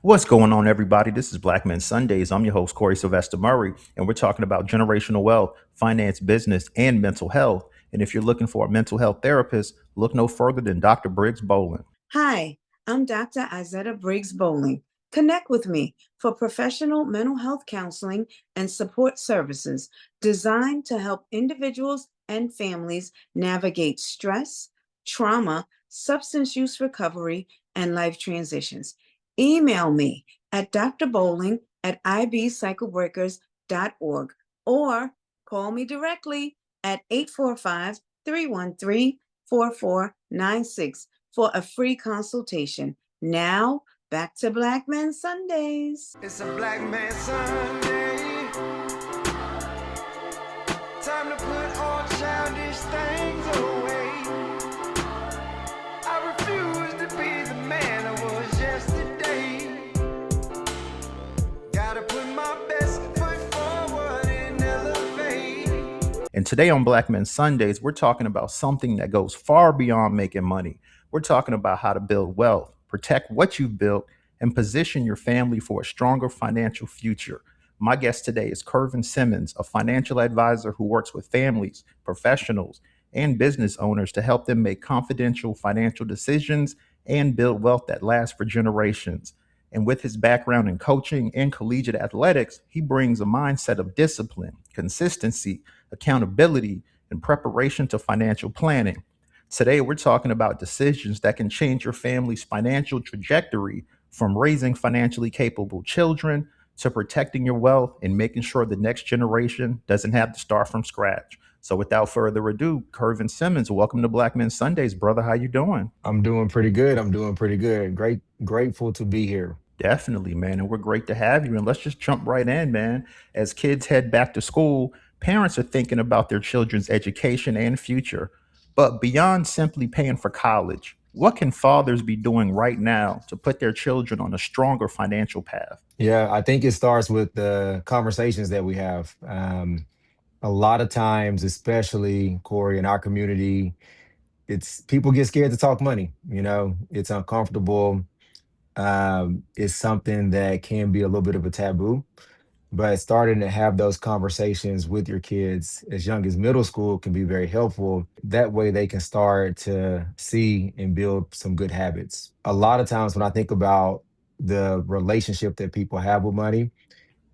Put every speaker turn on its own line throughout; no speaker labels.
What's going on, everybody? This is Black Men Sundays. I'm your host, Corey Sylvester Murray, and we're talking about generational wealth, finance, business, and mental health. And if you're looking for a mental health therapist, look no further than Dr. Briggs Boland.
Hi, I'm Dr. Izetta Briggs Bowling. Connect with me for professional mental health counseling and support services designed to help individuals and families navigate stress, trauma, substance use recovery, and life transitions. Email me at drbowling at ibcyclebreakers.org or call me directly at 845 313 4496 for a free consultation. Now, back to Black Men Sundays.
It's a Black Man Sunday. Time to put all childish things away. I refuse to be the man I was yesterday. Gotta put my best foot forward and elevate.
And today on Black Men Sundays, we're talking about something that goes far beyond making money. We're talking about how to build wealth, protect what you've built, and position your family for a stronger financial future. My guest today is Kervin Simmons, a financial advisor who works with families, professionals, and business owners to help them make confidential financial decisions and build wealth that lasts for generations. And with his background in coaching and collegiate athletics, he brings a mindset of discipline, consistency, accountability, and preparation to financial planning. Today, we're talking about decisions that can change your family's financial trajectory, from raising financially capable children to protecting your wealth and making sure the next generation doesn't have to start from scratch. So without further ado, Kervin Simmons, welcome to Black Men Sundays, brother. How you doing?
I'm doing pretty good. I'm doing pretty good. Grateful to be here.
Definitely, man. And we're great to have you. And let's just jump right in, man. As kids head back to school, parents are thinking about their children's education and future. But beyond simply paying for college, what can fathers be doing right now to put their children on a stronger financial path?
Yeah, I think it starts with the conversations that we have. A lot of times, especially Corey, in our community, it's people get scared to talk money. It's uncomfortable. It's something that can be a little bit of a taboo. But starting to have those conversations with your kids as young as middle school can be very helpful. That way they can start to see and build some good habits. A lot of times when I think about the relationship that people have with money,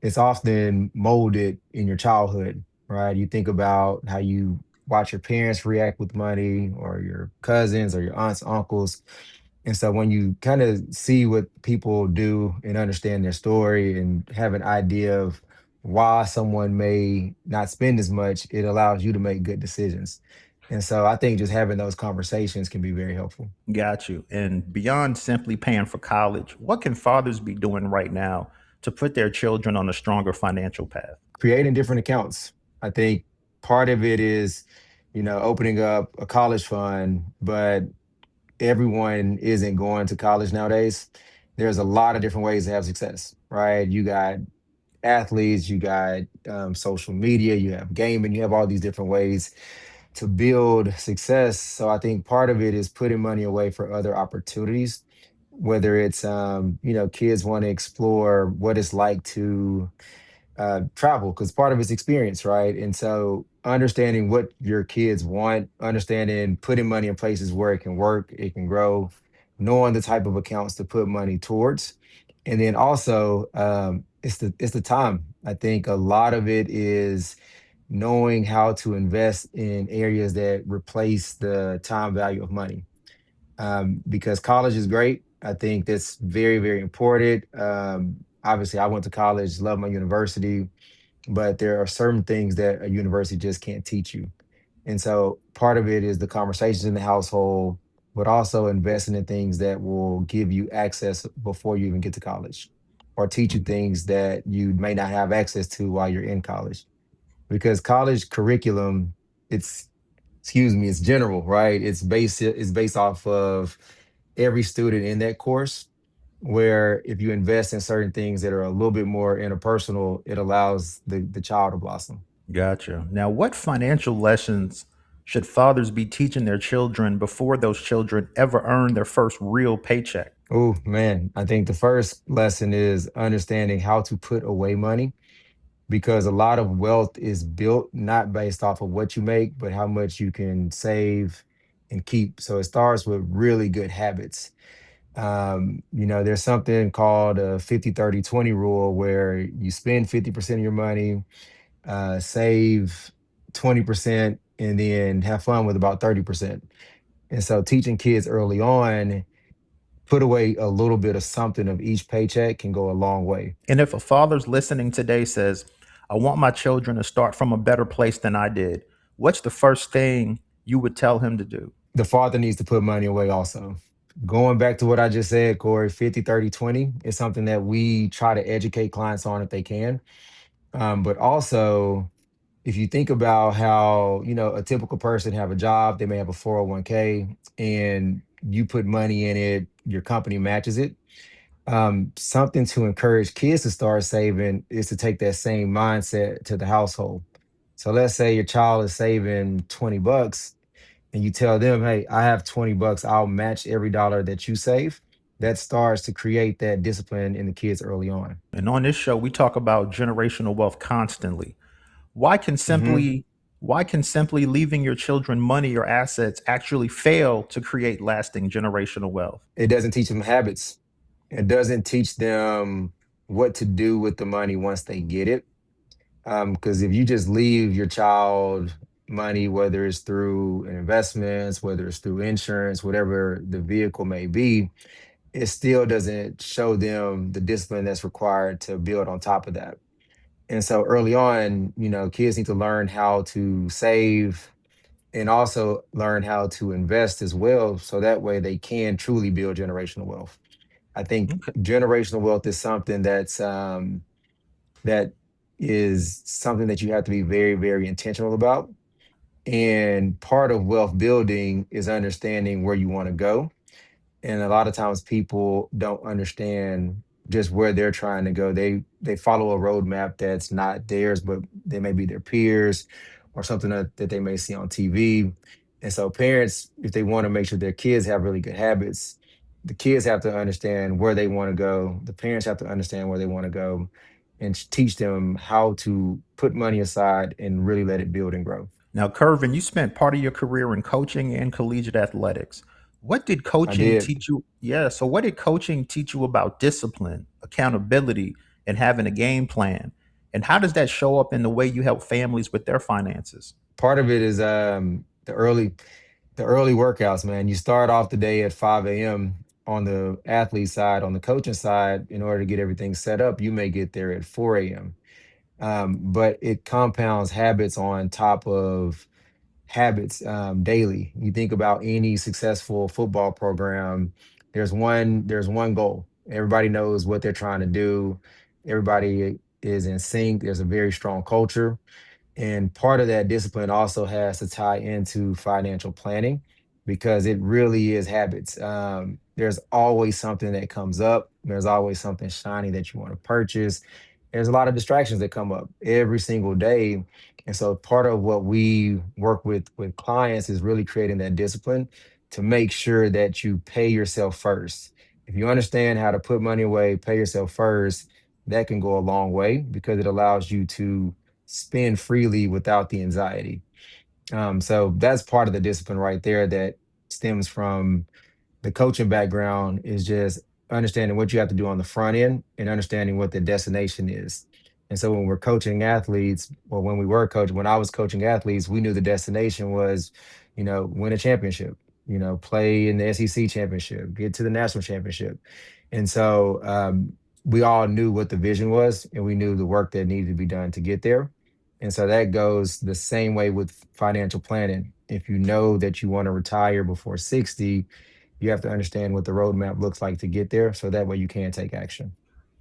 it's often molded in your childhood, right? You think about how you watch your parents react with money, or your cousins or your aunts, uncles. And so when you kind of see what people do and understand their story and have an idea of why someone may not spend as much, it allows you to make good decisions. And so I think just having those conversations can be very helpful.
Got you. And beyond simply paying for college, what can fathers be doing right now to put their children on a stronger financial path?
Creating different accounts. I think part of it is, opening up a college fund, but everyone isn't going to college nowadays. There's a lot of different ways to have success, right? You got athletes, you got social media, you have gaming, you have all these different ways to build success. So I think part of it is putting money away for other opportunities, whether it's, kids want to explore what it's like to travel, because part of it's experience, right? And so understanding what your kids want, understanding putting money in places where it can work, it can grow, knowing the type of accounts to put money towards. And then also, it's the time. I think a lot of it is knowing how to invest in areas that replace the time value of money. Because college is great. I think that's very, very important. Obviously, I went to college, love my university, but there are certain things that a university just can't teach you. And so part of it is the conversations in the household, but also investing in things that will give you access before you even get to college, or teach you things that you may not have access to while you're in college. Because college curriculum, it's excuse me, it's general, right? It's based off of every student in that course. Where if you invest in certain things that are a little bit more interpersonal, it allows the child to blossom.
Gotcha. Now, what financial lessons Should fathers be teaching their children before those children ever earn their first real paycheck?
Oh man, I think the first lesson is understanding how to put away money, because a lot of wealth is built not based off of what you make, but how much you can save and keep. So it starts with really good habits. There's something called a 50/30/20 rule where you spend 50% of your money, save 20%, and then have fun with about 30%. And so teaching kids early on, put away a little bit of something of each paycheck can go a long way.
And if a father's listening today says, I want my children to start from a better place than I did, what's the first thing you would tell him to do?
The father needs to put money away also. Going back to what I just said, Corey, 50/30/20 is something that we try to educate clients on if they can. But also, if you think about how, a typical person have a job, they may have a 401k and you put money in it, your company matches it. Something to encourage kids to start saving is to take that same mindset to the household. So let's say your child is saving $20 and you tell them, hey, I have $20, I'll match every dollar that you save. That starts to create that discipline in the kids early on.
And on this show, we talk about generational wealth constantly. Why can
hmm
simply why can simply leaving your children money or assets actually fail to create lasting generational wealth?
It doesn't teach them habits. It doesn't teach them what to do with the money once they get it. Because if you just leave your child money, whether it's through investments, whether it's through insurance, whatever the vehicle may be, it still doesn't show them the discipline that's required to build on top of that. And so early on, kids need to learn how to save and also learn how to invest as well. So that way they can truly build generational wealth. I think
Okay.
generational wealth is something that is something that you have to be very, very intentional about. And part of wealth building is understanding where you want to go, and a lot of times people don't understand just where they're trying to go. They follow a roadmap that's not theirs, but they may be their peers or something that they may see on TV. And so parents, if they want to make sure their kids have really good habits, the kids have to understand where they want to go. The parents have to understand where they want to go and teach them how to put money aside and really let it build and grow.
Now, Kervin, you spent part of your career in coaching and collegiate athletics. What did
I
coaching
did.
teach you? Yeah, so what did coaching teach you about discipline, accountability, and having a game plan? And how does that show up in the way you help families with their finances?
Part of it is the early workouts, man. You start off the day at 5 a.m. on the athlete side. On the coaching side, in order to get everything set up, you may get there at 4 a.m. But it compounds habits on top of habits daily. You think about any successful football program, there's one goal. Everybody knows what they're trying to do. Everybody is in sync. There's a very strong culture. And part of that discipline also has to tie into financial planning, because it really is habits. There's always something that comes up, there's always something shiny that you want to purchase. There's a lot of distractions that come up every single day. And so part of what we work with clients is really creating that discipline to make sure that you pay yourself first. If you understand how to put money away, pay yourself first, that can go a long way because it allows you to spend freely without the anxiety. So that's part of the discipline right there that stems from the coaching background, is just understanding what you have to do on the front end and understanding what the destination is. And so when we're coaching athletes, or when we were coaching, when I was coaching athletes, we knew the destination was, win a championship, play in the SEC championship, get to the national championship. And so we all knew what the vision was, and we knew the work that needed to be done to get there. And so that goes the same way with financial planning. If you know that you want to retire before 60, you have to understand what the roadmap looks like to get there. So that way you can take action,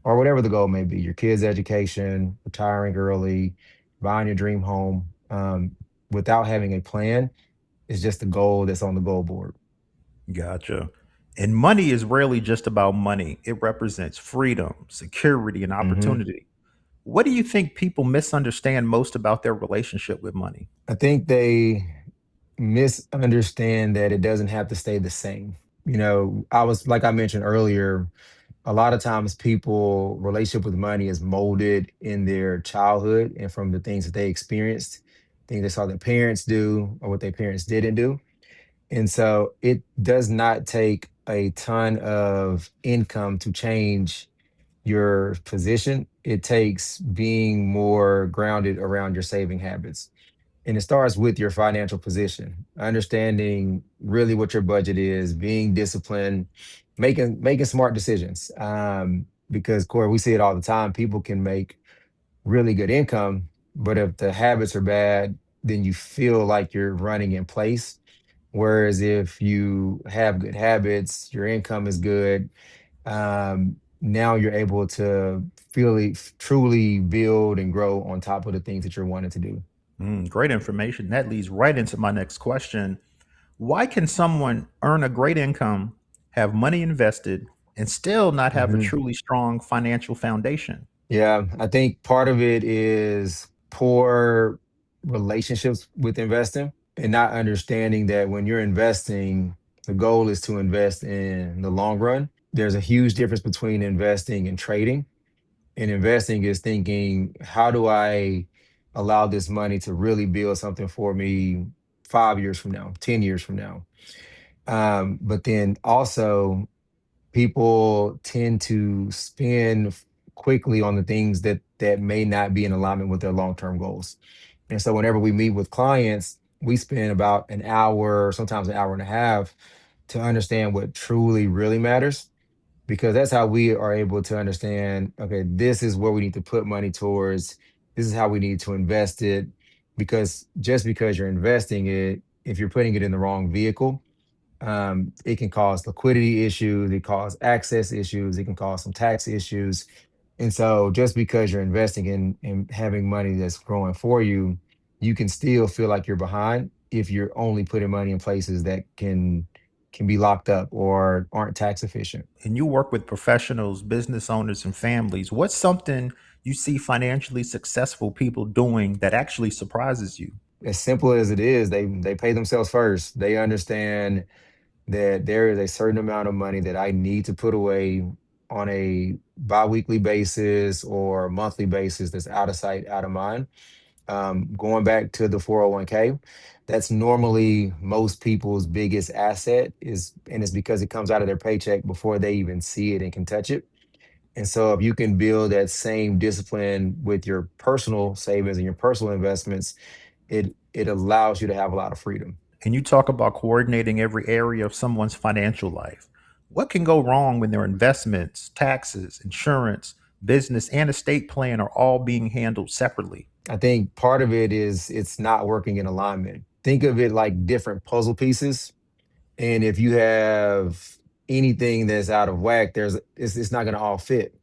or whatever the goal may be, your kids' education, retiring early, buying your dream home. Without having a plan, it's just a goal that's on the goal board.
Gotcha. And money is rarely just about money. It represents freedom, security, and
hmm
opportunity. What do you think people misunderstand most about their relationship with money?
I think misunderstand that it doesn't have to stay the same. I was like I mentioned earlier, a lot of times people relationship with money is molded in their childhood and from the things that they experienced, things they saw their parents do or what their parents didn't do. And so it does not take a ton of income to change your position. It takes being more grounded around your saving habits. And it starts with your financial position, understanding really what your budget is, being disciplined, making smart decisions. Because Corey, we see it all the time. People can make really good income, but if the habits are bad, then you feel like you're running in place. Whereas if you have good habits, your income is good, now you're able to truly build and grow on top of the things that you're wanting to do.
Great information. That leads right into my next question. Why can someone earn a great income, have money invested, and still not have a
Mhm.
truly strong financial foundation?
Yeah, I think part of it is poor relationships with investing and not understanding that when you're investing, the goal is to invest in the long run. There's a huge difference between investing and trading. And investing is thinking, how do I allow this money to really build something for me 5 years from now, 10 years from now? But then also, people tend to spend quickly on the things that may not be in alignment with their long-term goals. And so whenever we meet with clients, we spend about an hour, sometimes an hour and a half to understand what truly really matters, because that's how we are able to understand, okay, this is where we need to put money towards, this is how we need to invest it. Because just because you're investing it, if you're putting it in the wrong vehicle, it can cause liquidity issues, it cause access issues, it can cause some tax issues. And so just because you're investing in having money that's growing for you, you can still feel like you're behind if you're only putting money in places that can be locked up or aren't tax efficient.
And you work with professionals, business owners, and families. What's something you see financially successful people doing that actually surprises you?
As simple as it is, they pay themselves first. They understand that there is a certain amount of money that I need to put away on a biweekly basis or monthly basis that's out of sight, out of mind. Going back to the 401k, that's normally most people's biggest asset is, and it's because it comes out of their paycheck before they even see it and can touch it. And so if you can build that same discipline with your personal savings and your personal investments, it allows you to have a lot of freedom.
And you talk about coordinating every area of someone's financial life. What can go wrong when their investments, taxes, insurance, business, and estate plan are all being handled separately?
I think part of it is it's not working in alignment. Think of it like different puzzle pieces. And if you have anything that's out of whack, it's not going to all fit.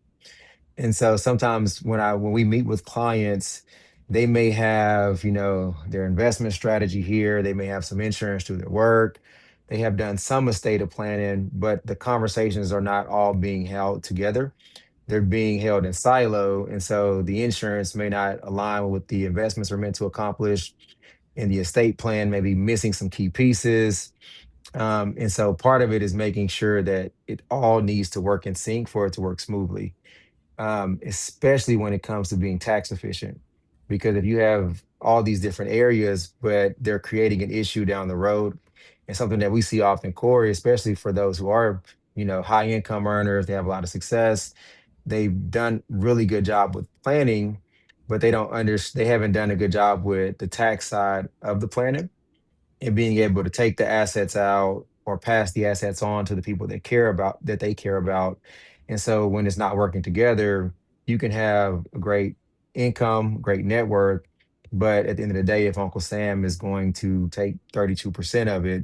And so sometimes when we meet with clients, they may have, their investment strategy here, they may have some insurance through their work, they have done some estate planning, but the conversations are not all being held together. They're being held in silo. And so the insurance may not align with what the investments are meant to accomplish. And the estate plan may be missing some key pieces. And so part of it is making sure that it all needs to work in sync for it to work smoothly, especially when it comes to being tax efficient. Because if you have all these different areas, but they're creating an issue down the road, and something that we see often, Corey, especially for those who are, high income earners, they have a lot of success, they've done really good job with planning, but they haven't done a good job with the tax side of the planning and being able to take the assets out or pass the assets on to the people that they care about. And so when it's not working together, you can have a great income, great net worth, but at the end of the day, if Uncle Sam is going to take 32% of it,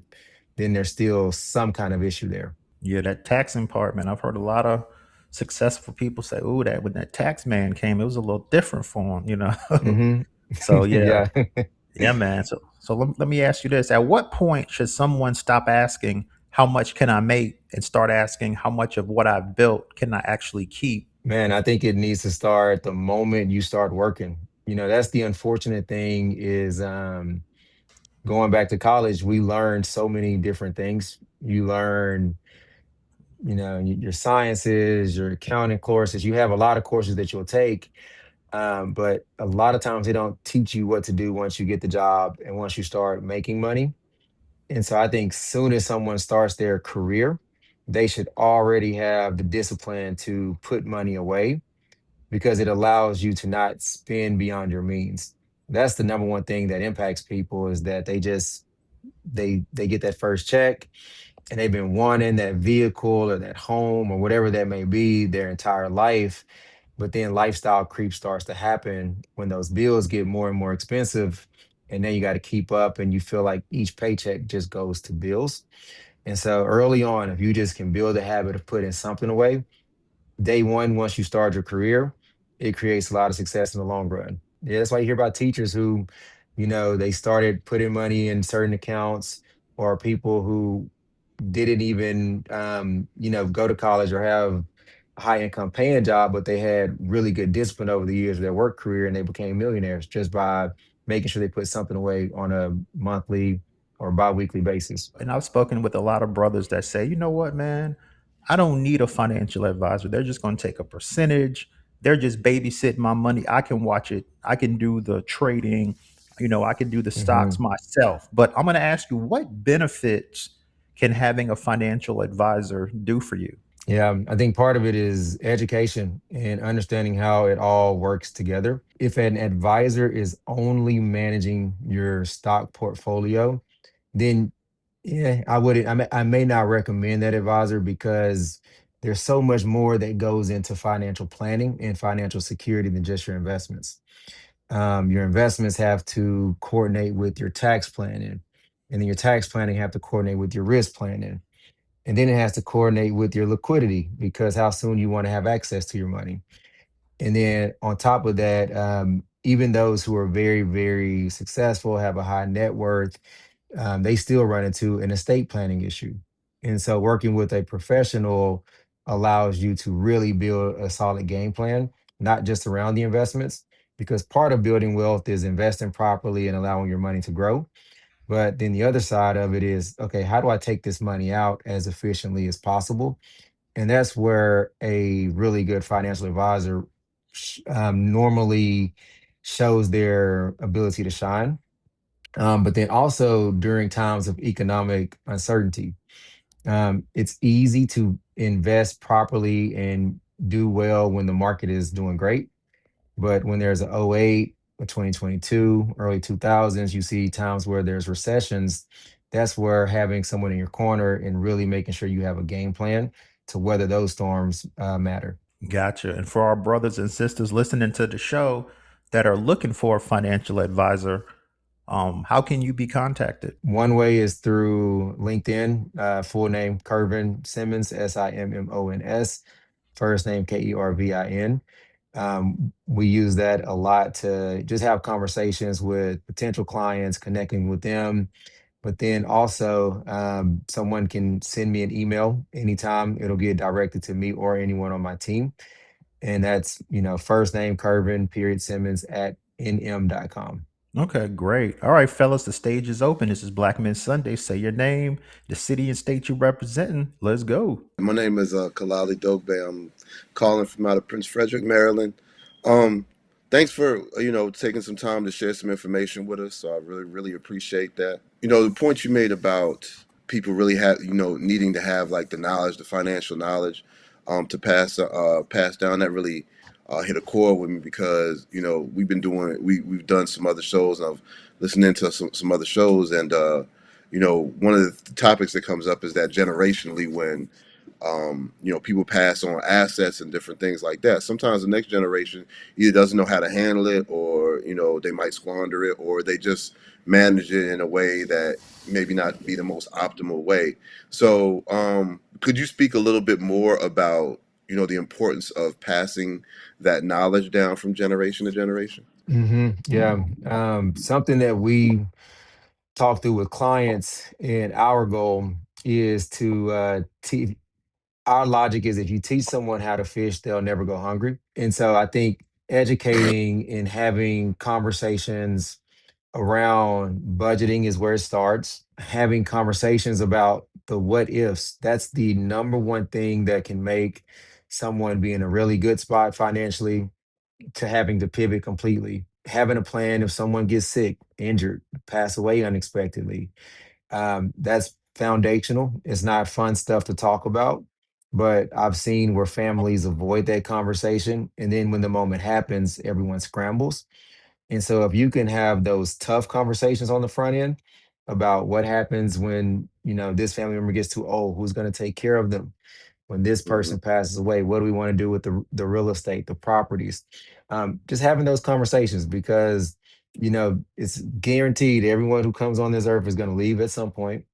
then there's still some kind of issue there.
Yeah, that taxing part, man. I've heard a lot of successful people say, "Oh, that when that tax man came, it was a little different for him."
Hmm.
So yeah,
Yeah.
yeah, man. So let me ask you this: at what point should someone stop asking how much can I make and start asking how much of what I've built can I actually keep?
Man, I think it needs to start the moment you start working. That's the unfortunate thing is going back to college, we learned so many different things. You learn, your sciences, your accounting courses. You have a lot of courses that you'll take, but a lot of times they don't teach you what to do once you get the job and once you start making money. And so I think soon as someone starts their career, they should already have the discipline to put money away because it allows you to not spend beyond your means. That's the number one thing that impacts people is that they get that first check and they've been wanting that vehicle or that home or whatever that may be their entire life. But then lifestyle creep starts to happen when those bills get more and more expensive. And then you got to keep up, and you feel like each paycheck just goes to bills. And so early on, if you just can build a habit of putting something away, day one, once you start your career, it creates a lot of success in the long run. Yeah, that's why you hear about teachers who, they started putting money in certain accounts, or people who didn't even go to college or have a high income paying job, but they had really good discipline over the years of their work career and they became millionaires just by making sure they put something away on a monthly or biweekly basis.
And I've spoken with a lot of brothers that say, you know what, man, I don't need a financial advisor. They're just going to take a percentage. They're just babysitting my money. I can watch it. I can do the trading. I can do the stocks
Mhm.
myself. But I'm going to ask you, what benefits can having a financial advisor do for you?
Yeah, I think part of it is education and understanding how it all works together. If an advisor is only managing your stock portfolio, then yeah, I wouldn't. I may not recommend that advisor because there's so much more that goes into financial planning and financial security than just your investments. Your investments have to coordinate with your tax planning, and then your tax planning have to coordinate with your risk planning, and then it has to coordinate with your liquidity because how soon you want to have access to your money. And then on top of that, even those who are very, very successful, have a high net worth, they still run into an estate planning issue. And so working with a professional allows you to really build a solid game plan, not just around the investments, because part of building wealth is investing properly and allowing your money to grow. But then the other side of it is, okay, how do I take this money out as efficiently as possible? And that's where a really good financial advisor normally shows their ability to shine. But then also during times of economic uncertainty, it's easy to invest properly and do well when the market is doing great. But when there's a '08, a 2022, early 2000s, you see times where there's recessions. That's where having someone in your corner and really making sure you have a game plan to weather those storms matter.
Gotcha. And for our brothers and sisters listening to the show that are looking for a financial advisor, how can you be contacted?
One way is through LinkedIn, full name Kervin Simmons, Simmons, first name Kervin. We use that a lot to just have conversations with potential clients, connecting with them. But then also, someone can send me an email anytime. It'll get directed to me or anyone on my team. And that's, first name Kervin, period Simmons at nm.com.
Okay, great. All right, fellas, the stage is open. This is Black Men Sunday. Say your name, the city and state you representing. Let's go.
My name is Kalali Dogbe. I'm calling from out of Prince Frederick, Maryland. Um, Thanks for taking some time to share some information with us. So I really really appreciate that. The point you made about people really have needing to have like the knowledge, the financial knowledge, to pass down. That really hit a chord with me because we've done some other shows. And I've listened into some other shows, and one of the topics that comes up is that generationally when people pass on assets and different things like that. Sometimes the next generation either doesn't know how to handle it, or they might squander it, or they just manage it in a way that maybe not be the most optimal way. So, could you speak a little bit more about the importance of passing that knowledge down from generation to generation?
Yeah. Something that we talk through with clients, and our goal is to our logic is if you teach someone how to fish, they'll never go hungry. And so I think educating and having conversations around budgeting is where it starts. Having conversations about the what ifs, that's the number one thing that can make someone be in a really good spot financially to having to pivot completely. Having a plan if someone gets sick, injured, pass away unexpectedly. That's foundational. It's not fun stuff to talk about, but I've seen where families avoid that conversation. And then when the moment happens, everyone scrambles. And so if you can have those tough conversations on the front end about what happens when, this family member gets too old, who's going to take care of them? When this
Hmm.
person passes away, what do we want to do with the real estate, the properties? Just having those conversations because, it's guaranteed everyone who comes on this earth is going to leave at some point,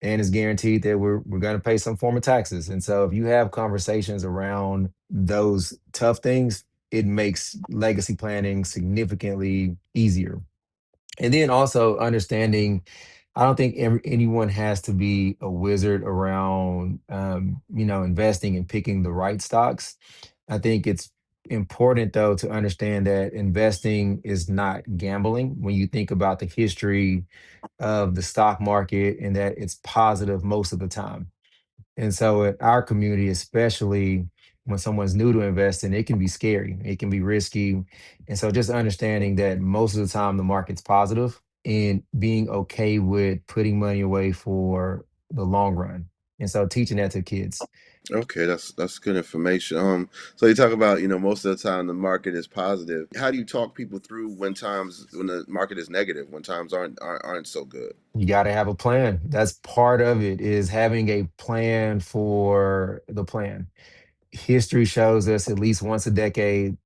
and it's guaranteed that we're going to pay some form of taxes. And so if you have conversations around those tough things, it makes legacy planning significantly easier. And then also understanding, I don't think anyone has to be a wizard around, investing and picking the right stocks. I think it's important though to understand that investing is not gambling when you think about the history of the stock market and that it's positive most of the time. And so in our community, especially when someone's new to investing, it can be scary, it can be risky. And so just understanding that most of the time the market's positive and being okay with putting money away for the long run. And so teaching that to kids.
Okay, that's good information. So you talk about, most of the time the market is positive. How do you talk people through when the market is negative, when times aren't so good?
You got to have a plan. That's part of it, is having a plan for the plan. History shows us at least once a decade,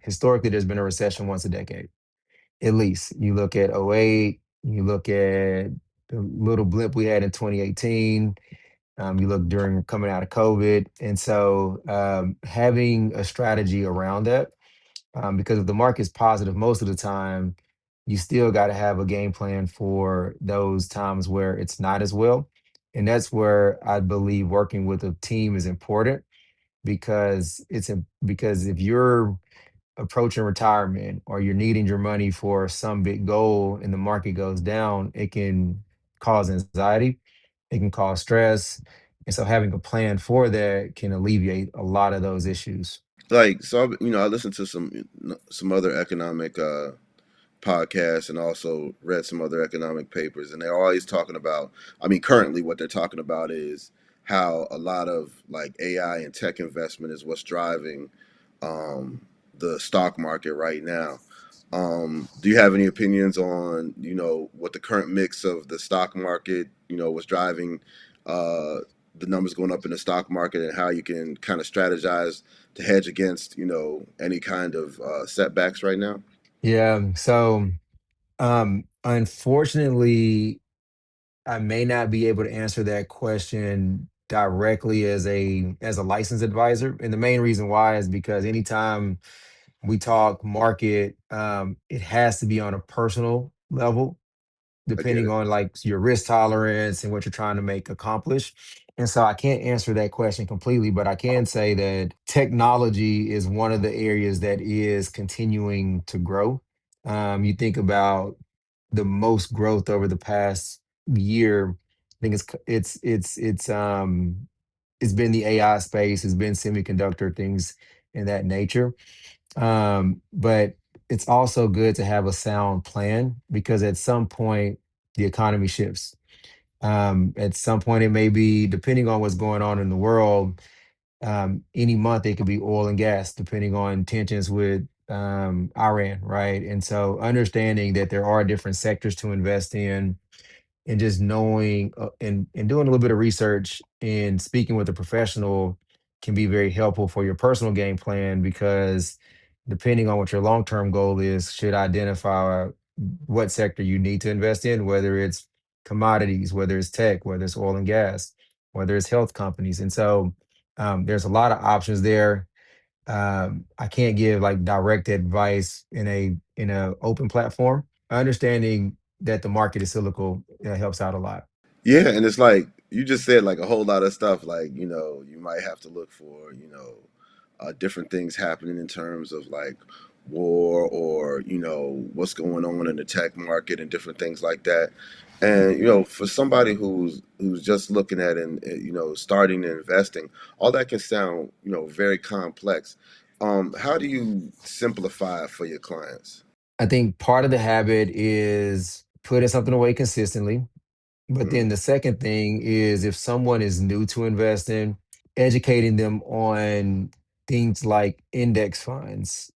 historically, there's been a recession once a decade. At least you look at '08, you look at the little blip we had in 2018, you look during coming out of COVID. And so having a strategy around that, because if the market's positive most of the time, you still got to have a game plan for those times where it's not as well. And that's where I believe working with a team is important, because because if you're approaching retirement or you're needing your money for some big goal and the market goes down, it can cause anxiety, it can cause stress. And so having a plan for that can alleviate a lot of those issues.
Like, so I listened to some other economic podcasts and also read some other economic papers, and they're always talking about, currently what they're talking about is how a lot of like AI and tech investment is what's driving um, the stock market right now. Do you have any opinions on, what the current mix of the stock market, what's driving uh, the numbers going up in the stock market, and how you can kind of strategize to hedge against, any kind of setbacks right now?
Yeah. So unfortunately, I may not be able to answer that question directly as a licensed advisor. And the main reason why is because anytime we talk market, it has to be on a personal level,
I get
depending
it.
on like your risk tolerance and what you're trying to make accomplish. And so I can't answer that question completely, but I can say that technology is one of the areas that is continuing to grow. You think about the most growth over the past year. I think it's been the AI space, it's been semiconductor things in that nature. But it's also good to have a sound plan, because at some point the economy shifts. At some point, it may be, depending on what's going on in the world, any month it could be oil and gas, depending on tensions with Iran, right? And so understanding that there are different sectors to invest in, and just knowing and doing a little bit of research and speaking with a professional can be very helpful for your personal game plan, because depending on what your long-term goal is, should identify what sector you need to invest in, whether it's commodities, whether it's tech, whether it's oil and gas, whether it's health companies. And so there's a lot of options there. I can't give like direct advice in a open platform. Understanding that the market is cyclical helps out a lot.
Yeah, and it's like you just said like a whole lot of stuff. Like, you might have to look for, different things happening in terms of like war or what's going on in the tech market and different things like that. And for somebody who's just looking at and starting and investing, all that can sound very complex. How do you simplify it for your clients?
I think part of the habit is putting something away consistently. But then
Mm,
the second thing is if someone is new to investing, educating them on things like index funds,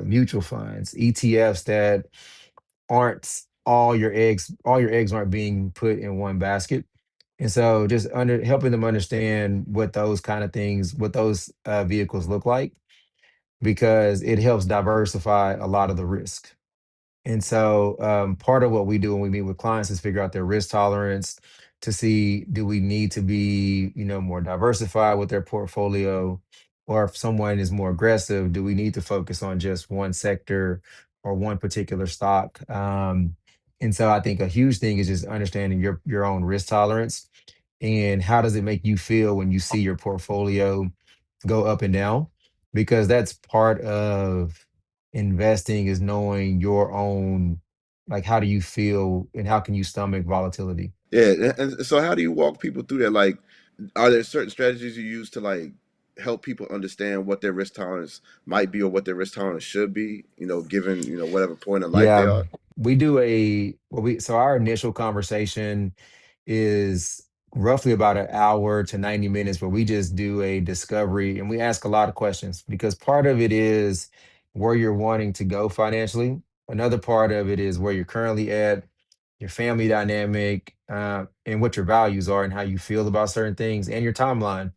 mutual funds, ETFs that aren't all your eggs aren't being put in one basket. And so just under helping them understand what those kind of things, what those vehicles look like, because it helps diversify a lot of the risk. And so, part of what we do when we meet with clients is figure out their risk tolerance to see, do we need to be, more diversified with their portfolio, or if someone is more aggressive, do we need to focus on just one sector or one particular stock? And so, I think a huge thing is just understanding your own risk tolerance and how does it make you feel when you see your portfolio go up and down, because that's part of investing is knowing your own, like, how do you feel and how can you stomach volatility.
yeah, and so how do you walk people through that? Like, are there certain strategies you use to like help people understand what their risk tolerance might be or what their risk tolerance should be, given, whatever point in life they
Yeah,
are?
we do a well we so our initial conversation is roughly about an hour to 90 minutes where we just do a discovery and we ask a lot of questions, because part of it is where you're wanting to go financially. Another part of it is where you're currently at, your family dynamic, and what your values are and how you feel about certain things and your timeline.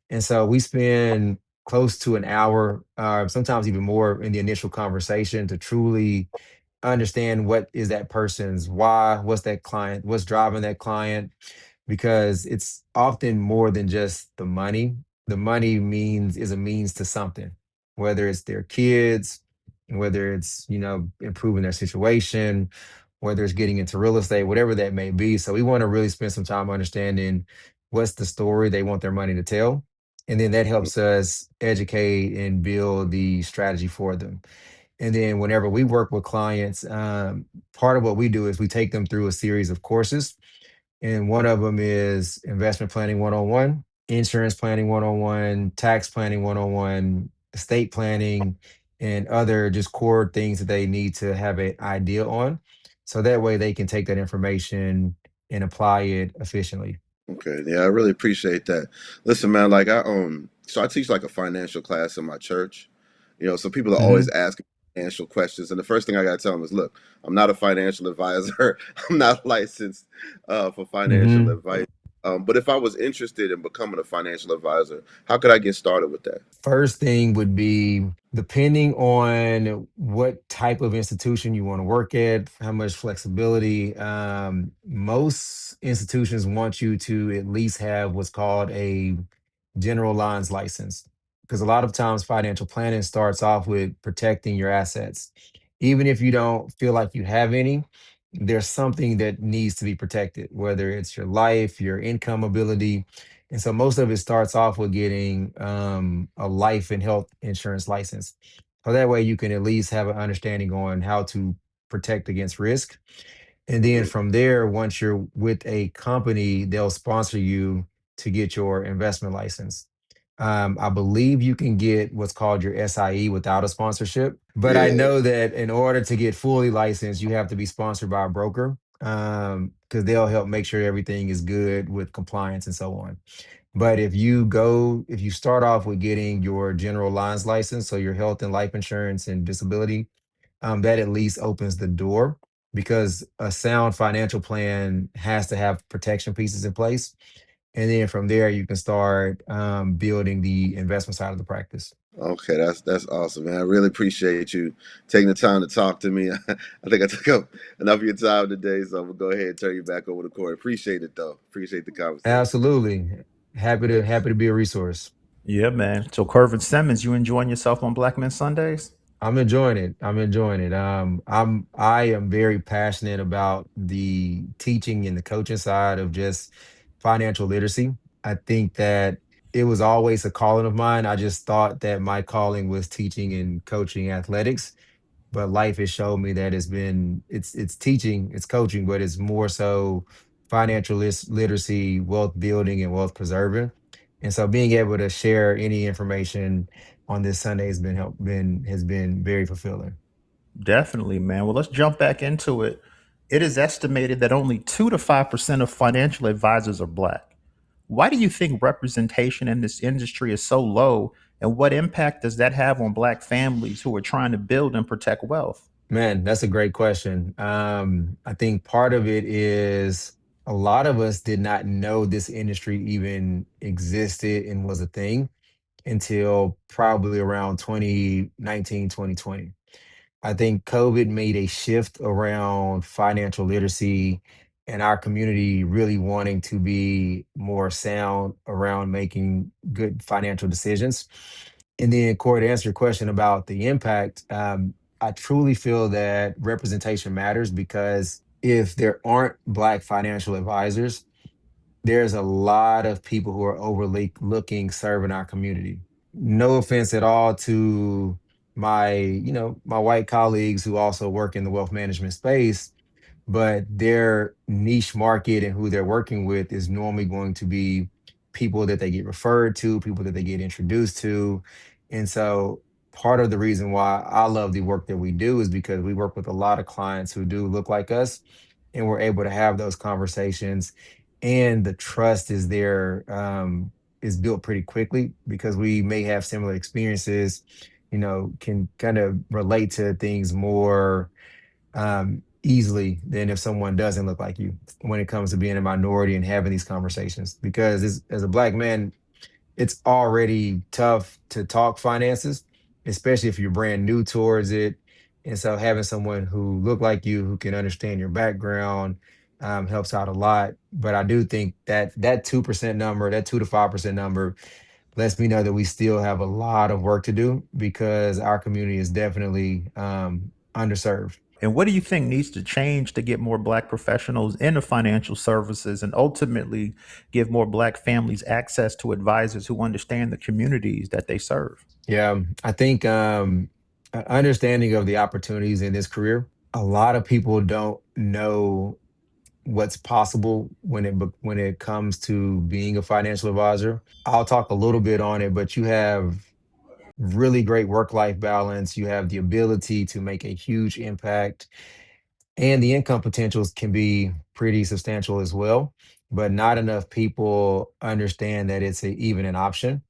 And so we spend close to an hour, sometimes even more, in the initial conversation to truly understand what is that person's why, what's that client, what's driving that client, because it's often more than just the money. The money means is a means to something, whether it's their kids, whether it's, improving their situation, whether it's getting into real estate, whatever that may be. So we want to really spend some time understanding what's the story they want their money to tell. And then that helps us educate and build the strategy for them. And then whenever we work with clients, part of what we do is we take them through a series of courses. And one of them is investment planning 101, insurance planning 101, tax planning 101, estate planning, and other just core things that they need to have an idea on. So that way they can take that information and apply it efficiently.
Okay, yeah, I really appreciate that. Listen, man, like so I teach like a financial class in my church. So people are always
Hmm.
asking financial questions, and the first thing I gotta tell them is, look, I'm not a financial advisor. I'm not licensed for financial
Hmm.
advice. But if I was interested in becoming a financial advisor, how could I get started with that?
First thing would be, depending on what type of institution you want to work at, how much flexibility. Most institutions want you to at least have what's called a general lines license, because a lot of times financial planning starts off with protecting your assets. Even if you don't feel like you have any, there's something that needs to be protected, whether it's your life, your income ability. And so most of it starts off with getting a life and health insurance license. So that way you can at least have an understanding on how to protect against risk. And then
Hmm.
from there, once you're with a company, they'll sponsor you to get your investment license. I believe you can get what's called your SIE without a sponsorship, but I
Yeah.
know that in order to get fully licensed, you have to be sponsored by a broker, because they'll help make sure everything is good with compliance and so on. But if you start off with getting your general lines license, so your health and life insurance and disability, that at least opens the door, because a sound financial plan has to have protection pieces in place. And then from there, you can start building the investment side of the practice.
Okay, that's awesome, man. I really appreciate you taking the time to talk to me. I think I took up enough of your time today, so I'm gonna go ahead and turn you back over to Corey. Appreciate it though. Appreciate the conversation.
Absolutely.
Thanks.
Happy to be a resource.
Yeah, man. So Kervin Simmons, you enjoying yourself on Black Men Sundays?
I'm enjoying it. I'm enjoying it. I am very passionate about the teaching and the coaching side of just financial literacy. I think that it was always a calling of mine. I just thought that my calling was teaching and coaching athletics, but life has showed me that it's teaching, it's coaching, but it's more so financial literacy, wealth building, and wealth preserving. And so being able to share any information on this Sunday has been very fulfilling.
Definitely, man. Well, let's jump back into it. It is estimated that only 2 to 5% of financial advisors are black. Why do you think representation in this industry is so low? And what impact does that have on black families who are trying to build and protect wealth?
Man, that's a great question. I think part of it is a lot of us did not know this industry even existed and was a thing until probably around 2019, 2020. I think COVID made a shift around financial literacy and our community really wanting to be more sound around making good financial decisions. And then, Corey, to answer your question about the impact, I truly feel that representation matters because if there aren't Black financial advisors, there's a lot of people who are overly looking serving our community. No offense at all to my white colleagues who also work in the wealth management space, but their niche market and who they're working with is normally going to be people that they get referred to, people that they get introduced to. And so part of the reason why I love the work that we do is because we work with a lot of clients who do look like us, and we're able to have those conversations, and the trust is there, is built pretty quickly because we may have similar experiences, can kind of relate to things more easily than if someone doesn't look like you when it comes to being a minority and having these conversations. Because as a black man, it's already tough to talk finances, especially if you're brand new towards it. And so having someone who look like you, who can understand your background, helps out a lot. But I do think that that 2% number, that 2 to 5% number, lets me know that we still have a lot of work to do because our community is definitely underserved.
And what do you think needs to change to get more black professionals into financial services and ultimately give more black families access to advisors who understand the communities that they serve?
Yeah, I think understanding of the opportunities in this career. A lot of people don't know what's possible when it comes to being a financial advisor. I'll talk a little bit on it, but you have really great work-life balance. You have the ability to make a huge impact, and the income potentials can be pretty substantial as well. But not enough people understand that even an option.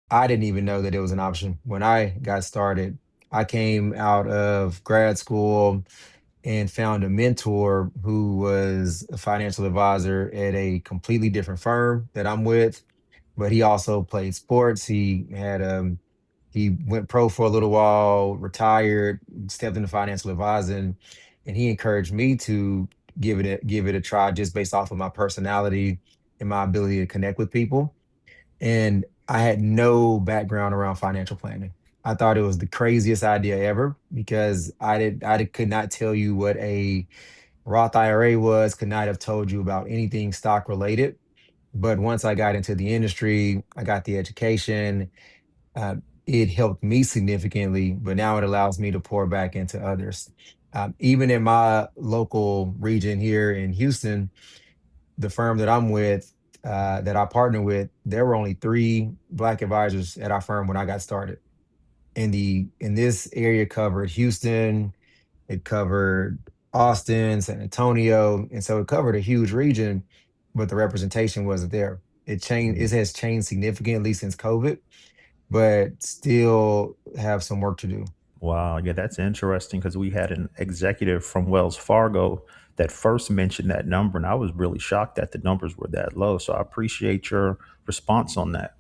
I didn't even know that it was an option when I got started. I came out of grad school and found a mentor who was a financial advisor at a completely different firm that I'm with, but he also played sports. He went pro for a little while, retired, stepped into financial advising, and he encouraged me to give it a try just based off of my personality and my ability to connect with people. And I had no background around financial planning. I thought it was the craziest idea ever because could not tell you what a Roth IRA was, could not have told you about anything stock related. But once I got into the industry, I got the education. Uh, it helped me significantly, but now it allows me to pour back into others. Even in my local region here in Houston, the firm that I'm with, that I partner with, there were only 3 Black advisors at our firm when I got started. In this area covered Houston, it covered Austin, San Antonio, and so it covered a huge region, but the representation wasn't there. It changed. It has changed significantly since COVID, but still have some work to do.
Wow, yeah, that's interesting because we had an executive from Wells Fargo that first mentioned that number, and I was really shocked that the numbers were that low. So I appreciate your response on that.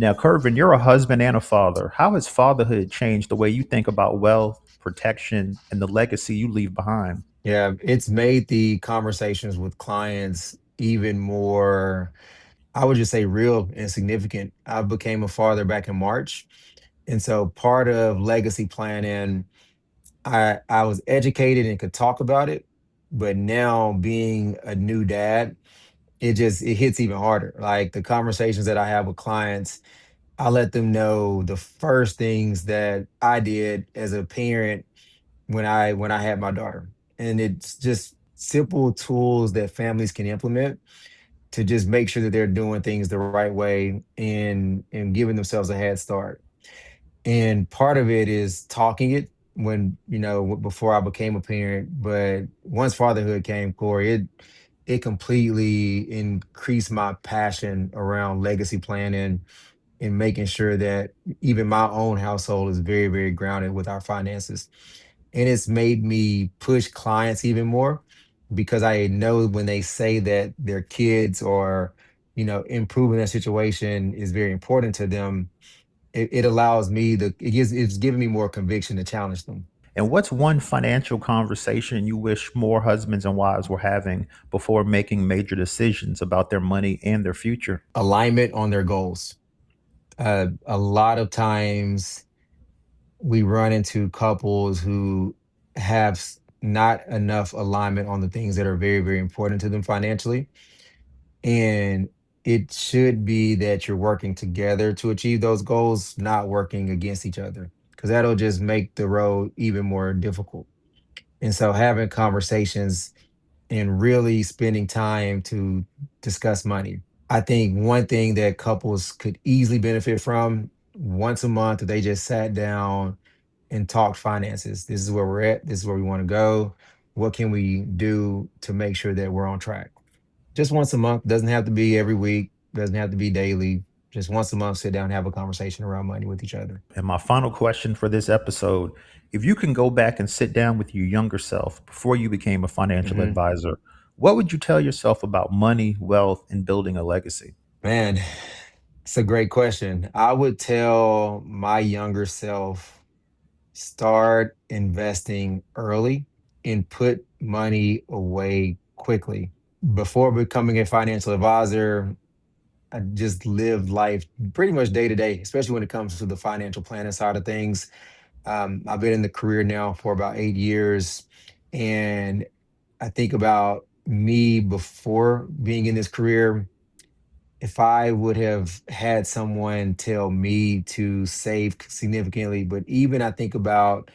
Now, Kervin, you're a husband and a father. How has fatherhood changed the way you think about wealth, protection, and the legacy you leave behind?
Yeah, it's made the conversations with clients even more, I would just say, real and significant. I became a father back in March. And so part of legacy planning, I was educated and could talk about it, but now being a new dad, it hits even harder. Like the conversations that I have with clients, I let them know the first things that I did as a parent when I had my daughter. And it's just simple tools that families can implement to just make sure that they're doing things the right way and giving themselves a head start. And part of it is talking it when, before I became a parent, but once fatherhood came, Corey, it completely increased my passion around legacy planning and making sure that even my own household is very, very grounded with our finances. And it's made me push clients even more because I know when they say that their kids or, improving their situation is very important to them, it allows me it's giving me more conviction to challenge them.
And what's one financial conversation you wish more husbands and wives were having before making major decisions about their money and their future?
Alignment on their goals. A lot of times we run into couples who have not enough alignment on the things that are very, very important to them financially. And it should be that you're working together to achieve those goals, not working against each other, because that'll just make the road even more difficult. And so having conversations and really spending time to discuss money. I think one thing that couples could easily benefit from once a month, if they just sat down and talked finances. This is where we're at. This is where we want to go. What can we do to make sure that we're on track? Just once a month. Doesn't have to be every week. Doesn't have to be daily. Just once a month, sit down and have a conversation around money with each other.
And my final question for this episode: if you can go back and sit down with your younger self before you became a financial
Mhm.
advisor, what would you tell yourself about money, wealth, and building a legacy?
Man, it's a great question. I would tell my younger self, start investing early and put money away quickly. Before becoming a financial advisor, I just lived life pretty much day to day, especially when it comes to the financial planning side of things. I've been in the career now for about 8 years, and I think about me before being in this career. If I would have had someone tell me to save significantly, but even I think about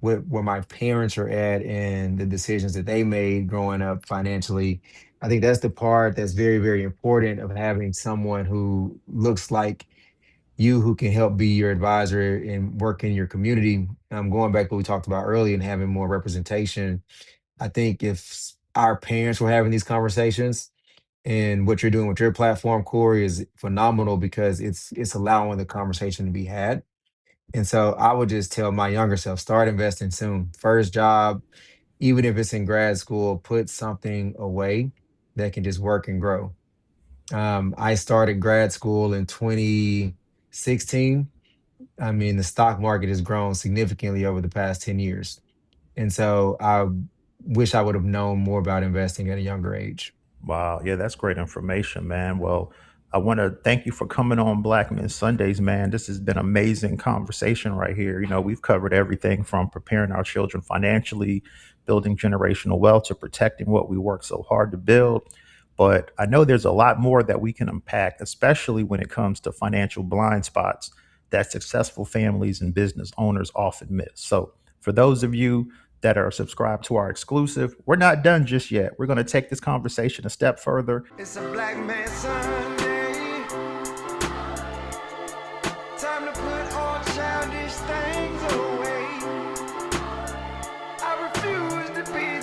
where my parents are at and the decisions that they made growing up financially. I think that's the part that's very, very important of having someone who looks like you who can help be your advisor and work in your community. Going back to what we talked about earlier and having more representation. I think if our parents were having these conversations, and what you're doing with your platform, Corey, is phenomenal because it's allowing the conversation to be had. And so I would just tell my younger self, start investing soon. First job, even if it's in grad school, put something away that can just work and grow. I started grad school in 2016. I mean, the stock market has grown significantly over the past 10 years. And so I wish I would have known more about investing at a younger age.
Wow, yeah, that's great information, man. Well, I want to thank you for coming on Black Men Sundays, man. This has been amazing conversation right here. We've covered everything from preparing our children financially, building generational wealth, to protecting what we work so hard to build. But I know there's a lot more that we can unpack, especially when it comes to financial blind spots that successful families and business owners often miss. So, for those of you that are subscribed to our exclusive, we're not done just yet. We're going to take this conversation a step further.
It's a black man Sunday. Time to put all childish things away. I refuse to be